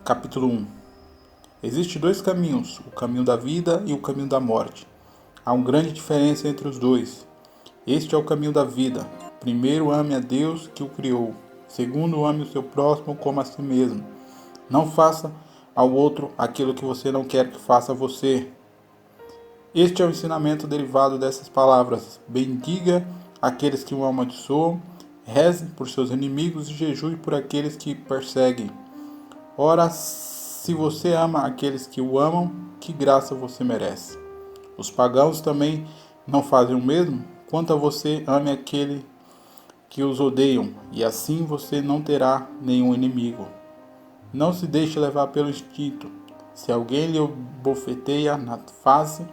Capítulo 1. Existem dois caminhos, o caminho da vida e o caminho da morte. Há uma grande diferença entre os dois. Este é o caminho da vida. Primeiro, ame a Deus que o criou. Segundo, ame o seu próximo como a si mesmo. Não faça ao outro aquilo que você não quer que faça a você. Este é o ensinamento derivado dessas palavras. Bendiga aqueles que o amaldiçoam, reze por seus inimigos e jejue por aqueles que perseguem. Ora, se você ama aqueles que o amam, que graça você merece. Os pagãos também não fazem o mesmo? Quanto a você, ame aquele que os odeiam, e assim você não terá nenhum inimigo. Não se deixe levar pelo instinto. Se alguém lhe bofeteia na face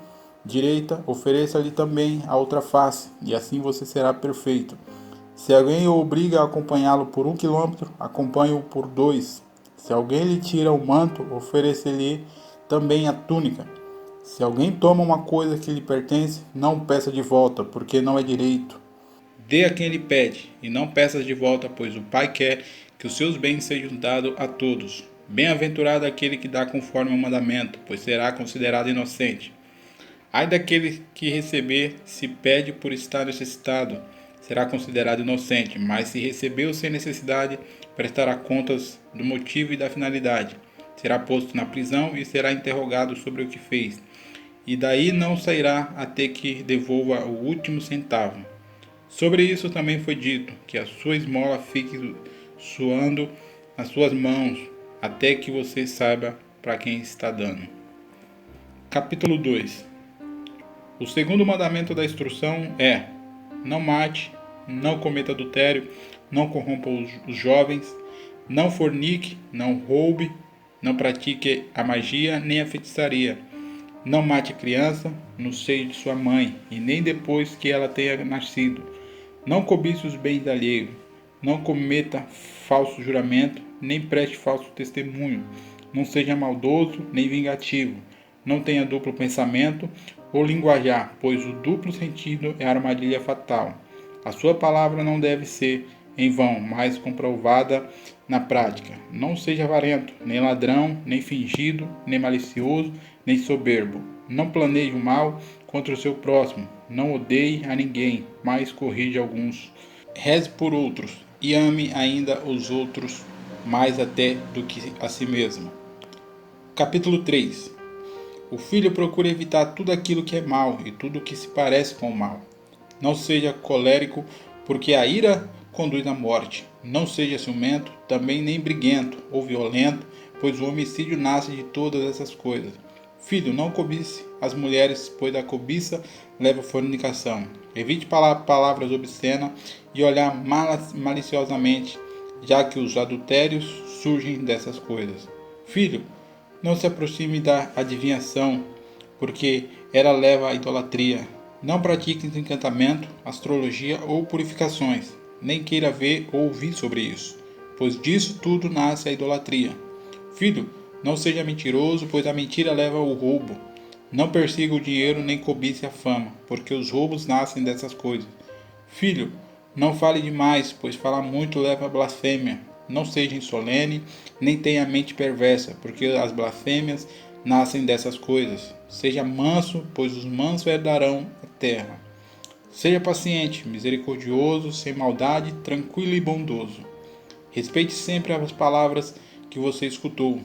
direita, ofereça-lhe também a outra face, e assim você será perfeito. Se alguém o obriga a acompanhá-lo por 1 quilômetro, acompanhe-o por 2. Se alguém lhe tira o manto, ofereça-lhe também a túnica. Se alguém toma uma coisa que lhe pertence, não peça de volta, porque não é direito. Dê a quem lhe pede, e não peça de volta, pois o Pai quer que os seus bens sejam dados a todos. Bem-aventurado aquele que dá conforme o mandamento, pois será considerado inocente. Ai daquele que receber, se pede por estar necessitado, será considerado inocente, mas se recebeu sem necessidade, prestará contas do motivo e da finalidade. Será posto na prisão e será interrogado sobre o que fez. E daí não sairá até que devolva o último centavo. Sobre isso também foi dito, que a sua esmola fique suando nas suas mãos, até que você saiba para quem está dando. Capítulo 2. O segundo mandamento da instrução é: não mate, não cometa adultério, não corrompa os jovens, não fornique, não roube, não pratique a magia nem a feitiçaria. Não mate criança no seio de sua mãe, e nem depois que ela tenha nascido. Não cobice os bens alheios. Não cometa falso juramento, nem preste falso testemunho. Não seja maldoso, nem vingativo. Não tenha duplo pensamento ou linguajar, pois o duplo sentido é a armadilha fatal. A sua palavra não deve ser em vão, mas comprovada na prática. Não seja avarento, nem ladrão, nem fingido, nem malicioso, nem soberbo. Não planeje o mal contra o seu próximo. Não odeie a ninguém, mas corrige alguns. Reze por outros e ame ainda os outros mais até do que a si mesmo. Capítulo 3. O filho procura evitar tudo aquilo que é mal e tudo que se parece com o mal. Não seja colérico, porque a ira conduz à morte. Não seja ciumento, também nem briguento ou violento, pois o homicídio nasce de todas essas coisas. Filho, não cobice as mulheres, pois a cobiça leva à fornicação. Evite palavras obscenas e olhar maliciosamente, já que os adultérios surgem dessas coisas. Filho, não se aproxime da adivinhação, porque ela leva à idolatria. Não pratique encantamento, astrologia ou purificações, nem queira ver ou ouvir sobre isso, pois disso tudo nasce a idolatria. Filho, não seja mentiroso, pois a mentira leva ao roubo. Não persiga o dinheiro nem cobice a fama, porque os roubos nascem dessas coisas. Filho, não fale demais, pois falar muito leva à blasfêmia. Não seja insolene, nem tenha mente perversa, porque as blasfêmias nascem dessas coisas. Seja manso, pois os mansos herdarão a terra. Seja paciente, misericordioso, sem maldade, tranquilo e bondoso. Respeite sempre as palavras que você escutou.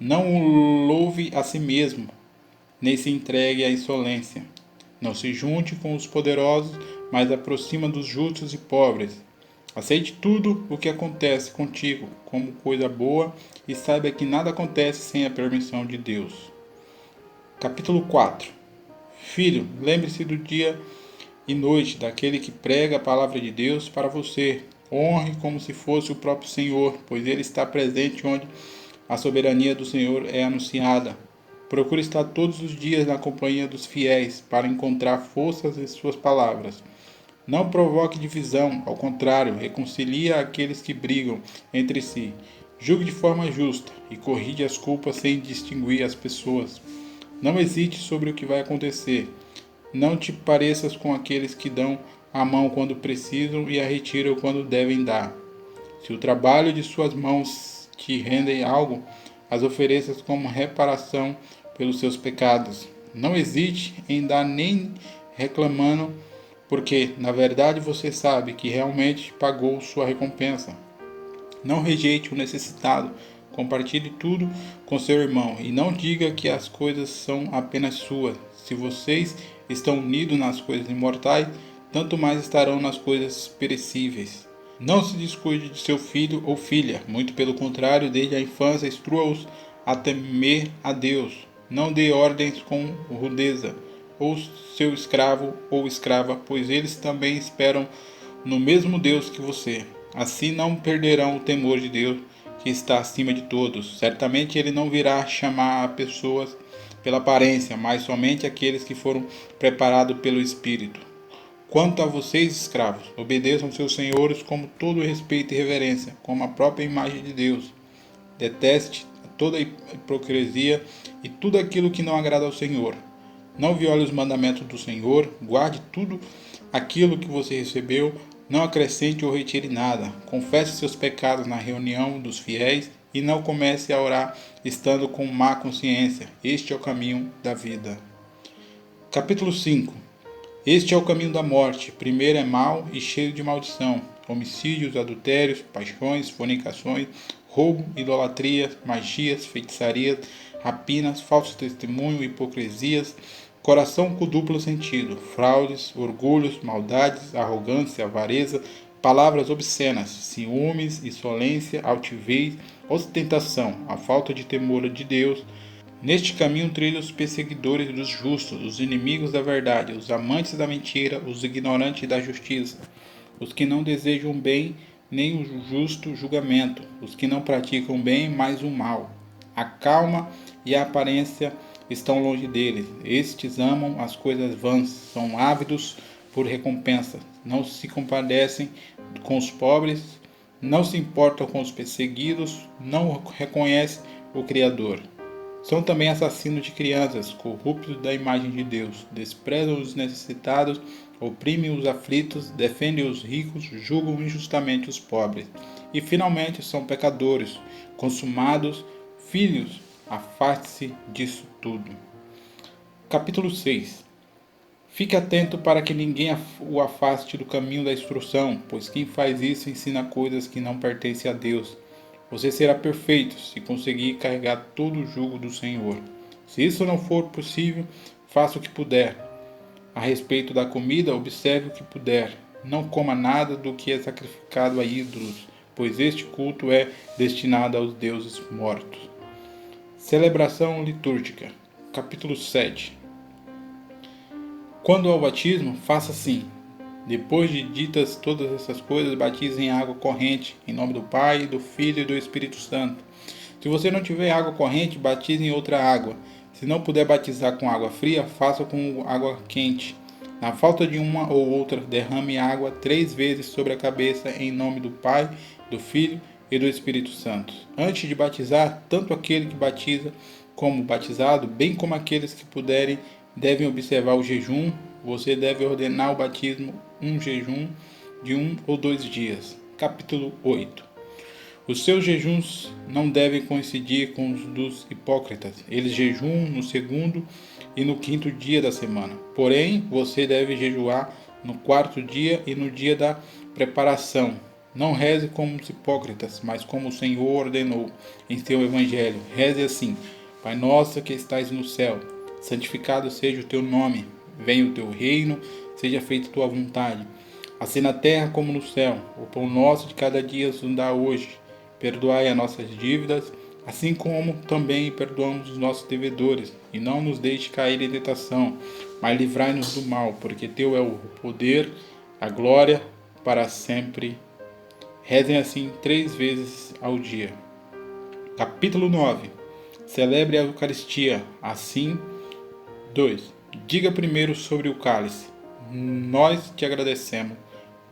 Não louve a si mesmo, nem se entregue à insolência. Não se junte com os poderosos, mas aproxima dos justos e pobres. Aceite tudo o que acontece contigo como coisa boa e saiba que nada acontece sem a permissão de Deus. Capítulo 4. Filho, lembre-se do dia e noite daquele que prega a palavra de Deus para você. Honre como se fosse o próprio Senhor, pois ele está presente onde a soberania do Senhor é anunciada. Procure estar todos os dias na companhia dos fiéis para encontrar forças em suas palavras. Não provoque divisão, ao contrário, reconcilia aqueles que brigam entre si. Julgue de forma justa e corrige as culpas sem distinguir as pessoas. Não hesite sobre o que vai acontecer. Não te pareças com aqueles que dão a mão quando precisam e a retiram quando devem dar. Se o trabalho de suas mãos te rende algo, as ofereças como reparação pelos seus pecados. Não hesite em dar nem reclamando, porque na verdade você sabe que realmente pagou sua recompensa. Não rejeite o necessitado, compartilhe tudo com seu irmão e não diga que as coisas são apenas suas. Se vocês estão unidos nas coisas imortais, tanto mais estarão nas coisas perecíveis. Não se descuide de seu filho ou filha, muito pelo contrário, desde a infância instrua-os a temer a Deus. Não dê ordens com rudeza, ou seu escravo ou escrava, pois eles também esperam no mesmo Deus que você. Assim não perderão o temor de Deus, que está acima de todos. Certamente ele não virá chamar a pessoas pela aparência, mas somente aqueles que foram preparados pelo Espírito. Quanto a vocês, escravos, obedeçam seus senhores com todo respeito e reverência, como a própria imagem de Deus. Deteste toda a hipocrisia e tudo aquilo que não agrada ao Senhor. Não viole os mandamentos do Senhor, guarde tudo aquilo que você recebeu, não acrescente ou retire nada. Confesse seus pecados na reunião dos fiéis e não comece a orar estando com má consciência. Este é o caminho da vida. Capítulo 5. Este é o caminho da morte. Primeiro é mau e cheio de maldição. Homicídios, adultérios, paixões, fornicações, roubo, idolatria, magias, feitiçarias, rapinas, falso testemunho, hipocrisias, coração com duplo sentido, fraudes, orgulhos, maldades, arrogância, avareza, palavras obscenas, ciúmes, insolência, altivez, ostentação, a falta de temor de Deus. Neste caminho trilham os perseguidores dos justos, os inimigos da verdade, os amantes da mentira, os ignorantes da justiça, os que não desejam bem nem o justo julgamento, os que não praticam bem, mas o mal. A calma e a aparência estão longe deles. Estes amam as coisas vãs, são ávidos por recompensa, não se compadecem com os pobres, não se importam com os perseguidos, não reconhecem o Criador. São também assassinos de crianças, corruptos da imagem de Deus, desprezam os necessitados, oprimem os aflitos, defendem os ricos, julgam injustamente os pobres. E finalmente são pecadores, consumados, filhos, afaste-se disso tudo. Capítulo 6. Fique atento para que ninguém o afaste do caminho da instrução, pois quem faz isso ensina coisas que não pertencem a Deus. Você será perfeito se conseguir carregar todo o jugo do Senhor. Se isso não for possível, faça o que puder. A respeito da comida, observe o que puder. Não coma nada do que é sacrificado a ídolos, pois este culto é destinado aos deuses mortos. Celebração litúrgica. Capítulo 7. Quando ao batismo, faça assim. Depois de ditas todas essas coisas, batize em água corrente, em nome do Pai, do Filho e do Espírito Santo. Se você não tiver água corrente, batize em outra água. Se não puder batizar com água fria, faça com água quente. Na falta de uma ou outra, derrame água 3 vezes sobre a cabeça, em nome do Pai, do Filho e do Espírito Santo. Antes de batizar, tanto aquele que batiza como o batizado, bem como aqueles que puderem, devem observar o jejum. Você deve ordenar o batismo, um jejum de 1 ou 2 dias. Capítulo 8. Os seus jejuns não devem coincidir com os dos hipócritas. Eles jejuam no 2º e no 5º dia da semana. Porém, você deve jejuar no 4º dia e no dia da preparação. Não reze como os hipócritas, mas como o Senhor ordenou em seu evangelho. Reze assim: Pai nosso que estais no céu, santificado seja o teu nome. Venha o teu reino, seja feita a tua vontade, assim na terra como no céu. O pão nosso de cada dia nos dá hoje. Perdoai as nossas dívidas, assim como também perdoamos os nossos devedores. E não nos deixe cair em tentação, mas livrai-nos do mal, porque teu é o poder, a glória, para sempre. Rezem assim 3 vezes ao dia. Capítulo 9. Celebre a Eucaristia. Assim, 2. Diga primeiro sobre o cálice. Nós te agradecemos,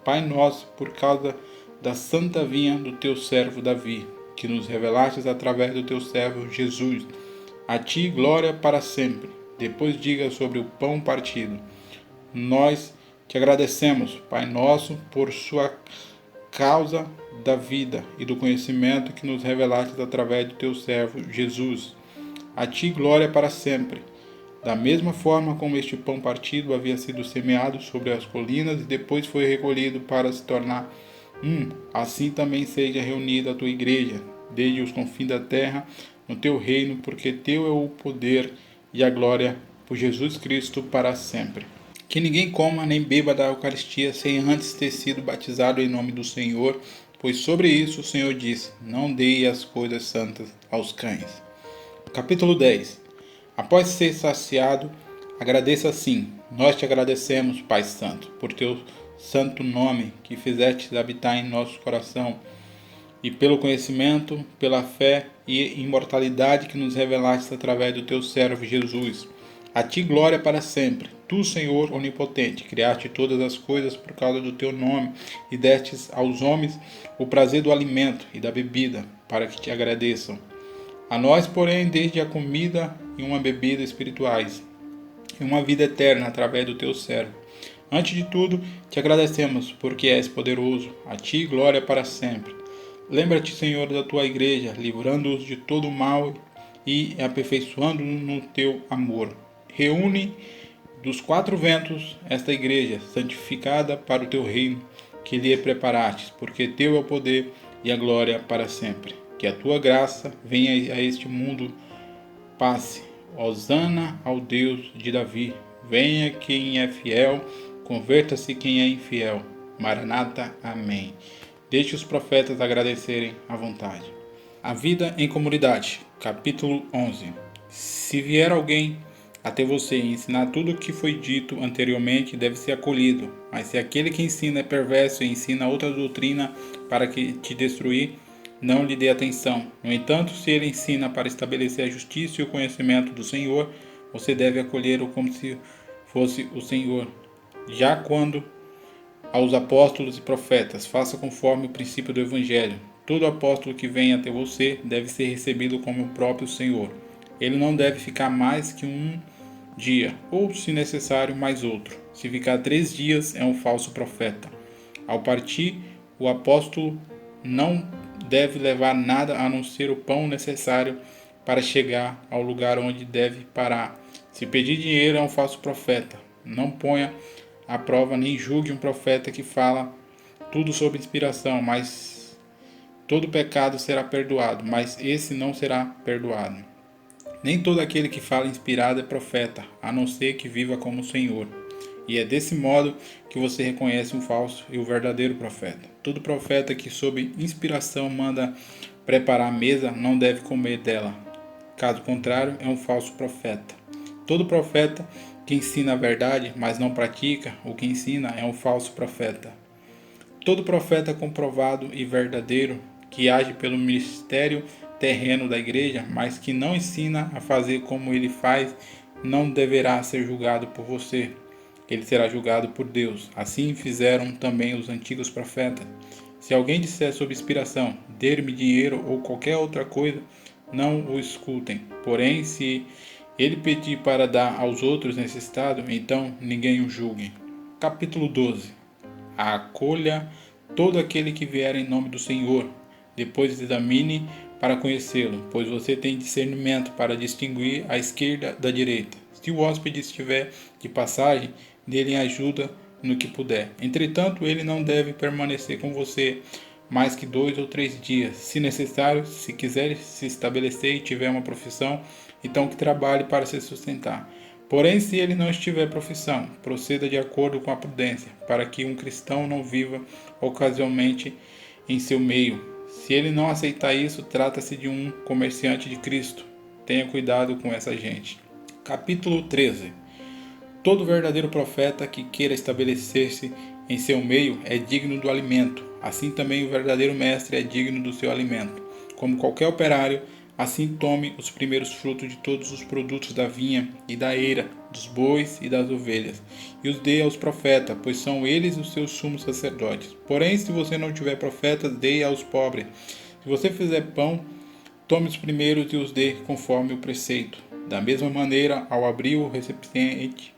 Pai nosso, por causa da santa vinha do teu servo Davi, que nos revelastes através do teu servo Jesus. A ti glória para sempre. Depois diga sobre o pão partido. Nós te agradecemos, Pai nosso, por sua causa da vida e do conhecimento que nos revelaste através do teu servo Jesus. A ti glória para sempre. Da mesma forma como este pão partido havia sido semeado sobre as colinas e depois foi recolhido para se tornar assim também seja reunida a tua igreja, desde os confins da terra, no teu reino, porque teu é o poder e a glória por Jesus Cristo para sempre. Que ninguém coma nem beba da Eucaristia sem antes ter sido batizado em nome do Senhor, pois sobre isso o Senhor disse: não dei as coisas santas aos cães. Capítulo 10. Após ser saciado, agradeça assim. Nós te agradecemos, Pai Santo, por teu santo nome que fizeste habitar em nosso coração, e pelo conhecimento, pela fé e imortalidade que nos revelaste através do teu servo Jesus. A ti glória para sempre. Tu, Senhor onipotente, criaste todas as coisas por causa do teu nome e destes aos homens o prazer do alimento e da bebida, para que te agradeçam. A nós, porém, desde a comida e uma bebida espirituais, e uma vida eterna através do teu servo. Antes de tudo, te agradecemos, porque és poderoso. A ti glória para sempre. Lembra-te, Senhor, da tua igreja, livrando-os de todo mal e aperfeiçoando-nos no teu amor. Reúne dos quatro ventos esta igreja, santificada para o teu reino, que lhe preparaste, porque teu é o poder e a glória para sempre. Que a tua graça venha a este mundo, passe. Hosana ao Deus de Davi. Venha quem é fiel, converta-se quem é infiel. Maranata, amém. Deixe os profetas agradecerem à vontade. A vida em comunidade, capítulo 11. Se vier alguém até você e ensinar tudo o que foi dito anteriormente, deve ser acolhido. Mas se aquele que ensina é perverso e ensina outra doutrina para que te destruir, não lhe dê atenção. No entanto, se ele ensina para estabelecer a justiça e o conhecimento do Senhor, você deve acolhê-lo como se fosse o Senhor. Já quando aos apóstolos e profetas, faça conforme o princípio do Evangelho. Todo apóstolo que vem até você deve ser recebido como o próprio Senhor. Ele não deve ficar mais que um dia, ou, se necessário, mais outro. Se ficar 3 dias, é um falso profeta. Ao partir, o apóstolo não deve levar nada a não ser o pão necessário para chegar ao lugar onde deve parar. Se pedir dinheiro, é um falso profeta. Não ponha à prova nem julgue um profeta que fala tudo sob inspiração, mas todo pecado será perdoado, mas esse não será perdoado. Nem todo aquele que fala inspirado é profeta, a não ser que viva como o Senhor. E é desse modo que você reconhece um falso e o verdadeiro profeta. Todo profeta que sob inspiração manda preparar a mesa não deve comer dela. Caso contrário, é um falso profeta. Todo profeta que ensina a verdade, mas não pratica o que ensina, é um falso profeta. Todo profeta comprovado e verdadeiro que age pelo ministério terreno da igreja, mas que não ensina a fazer como ele faz, não deverá ser julgado por você. Ele será julgado por Deus. Assim fizeram também os antigos profetas. Se alguém disser sob inspiração, dê-me dinheiro ou qualquer outra coisa, não o escutem. Porém, se ele pedir para dar aos outros necessitados, então ninguém o julgue. Capítulo 12. Acolha todo aquele que vier em nome do Senhor. Depois examine para conhecê-lo, pois você tem discernimento para distinguir a esquerda da direita. Se o hóspede estiver de passagem, dê-lhe ajuda no que puder. Entretanto, ele não deve permanecer com você mais que 2 ou 3 dias. Se necessário, se quiser se estabelecer e tiver uma profissão, então que trabalhe para se sustentar. Porém, se ele não estiver profissão, proceda de acordo com a prudência, para que um cristão não viva ocasionalmente em seu meio. Se ele não aceitar isso, trata-se de um comerciante de Cristo. Tenha cuidado com essa gente. Capítulo 13. Todo verdadeiro profeta que queira estabelecer-se em seu meio é digno do alimento. Assim também o verdadeiro mestre é digno do seu alimento. Como qualquer operário, assim tome os primeiros frutos de todos os produtos da vinha e da eira, dos bois e das ovelhas, e os dê aos profetas, pois são eles os seus sumos sacerdotes. Porém, se você não tiver profetas, dê aos pobres. Se você fizer pão, tome os primeiros e os dê conforme o preceito. Da mesma maneira, ao abrir o recipiente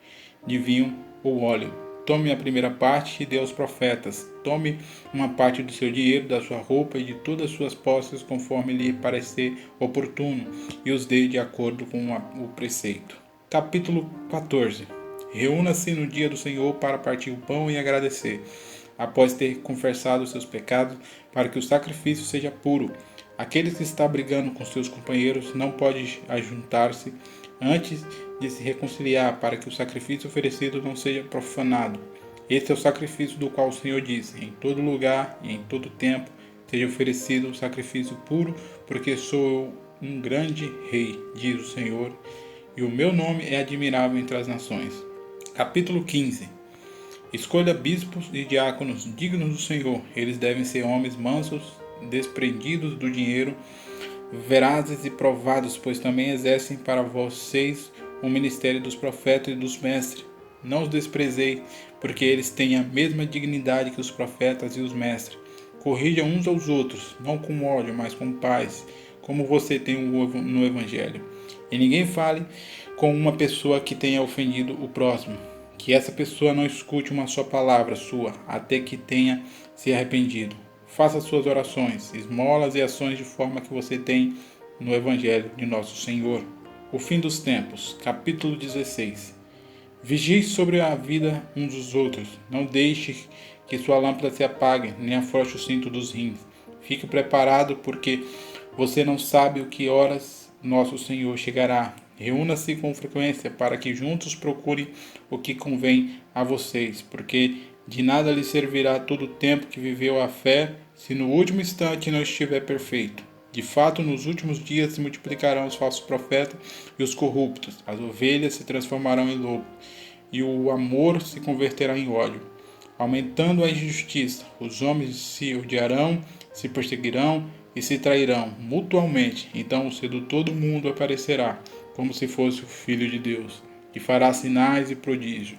de vinho ou óleo, tome a primeira parte e dê aos profetas. Tome uma parte do seu dinheiro, da sua roupa e de todas as suas posses, conforme lhe parecer oportuno, e os dê de acordo com o preceito. Capítulo 14. Reúna-se no dia do Senhor para partir o pão e agradecer, após ter confessado os seus pecados, para que o sacrifício seja puro. Aqueles que estão brigando com seus companheiros não podem ajuntar-se antes de se reconciliar, para que o sacrifício oferecido não seja profanado. Este é o sacrifício do qual o Senhor diz: em todo lugar e em todo tempo seja oferecido um sacrifício puro, porque sou um grande rei, diz o Senhor, e o meu nome é admirável entre as nações. Capítulo 15. Escolha bispos e diáconos dignos do Senhor. Eles devem ser homens mansos, desprendidos do dinheiro, verazes e provados, pois também exercem para vocês o ministério dos profetas e dos mestres. Não os desprezei, porque eles têm a mesma dignidade que os profetas e os mestres. Corrijam uns aos outros, não com ódio, mas com paz, como você tem no Evangelho. E ninguém fale com uma pessoa que tenha ofendido o próximo, que essa pessoa não escute uma só palavra sua, até que tenha se arrependido. Faça suas orações, esmolas e ações de forma que você tem no Evangelho de nosso Senhor. O fim dos tempos. Capítulo 16. Vigie sobre a vida uns dos outros. Não deixe que sua lâmpada se apague, nem afrouxe o cinto dos rins. Fique preparado, porque você não sabe o que horas nosso Senhor chegará. Reúna-se com frequência, para que juntos procurem o que convém a vocês, porque de nada lhe servirá todo o tempo que viveu a fé, se no último instante não estiver perfeito. De fato, nos últimos dias se multiplicarão os falsos profetas e os corruptos. As ovelhas se transformarão em lobos, e o amor se converterá em ódio. Aumentando a injustiça, os homens se odiarão, se perseguirão e se trairão mutuamente. Então o sedutor do mundo aparecerá, como se fosse o Filho de Deus, e fará sinais e prodígios.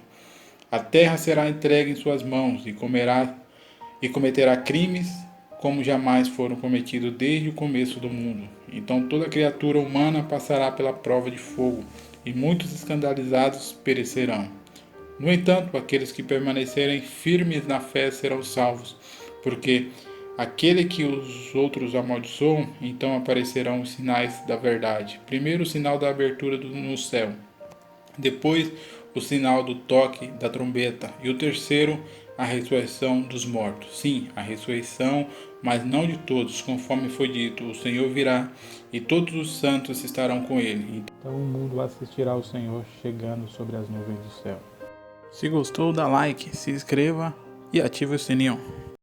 A terra será entregue em suas mãos, e cometerá crimes como jamais foram cometidos desde o começo do mundo. Então toda criatura humana passará pela prova de fogo, e muitos escandalizados perecerão. No entanto, aqueles que permanecerem firmes na fé serão salvos, porque aquele que os outros amaldiçoam, então aparecerão os sinais da verdade. Primeiro o sinal da abertura no céu, depois o sinal do toque da trombeta, e o terceiro, a ressurreição dos mortos. Sim, a ressurreição, mas não de todos, conforme foi dito: o Senhor virá, e todos os santos estarão com ele. Então o mundo assistirá ao Senhor chegando sobre as nuvens do céu. Se gostou, dá like, se inscreva e ative o sininho.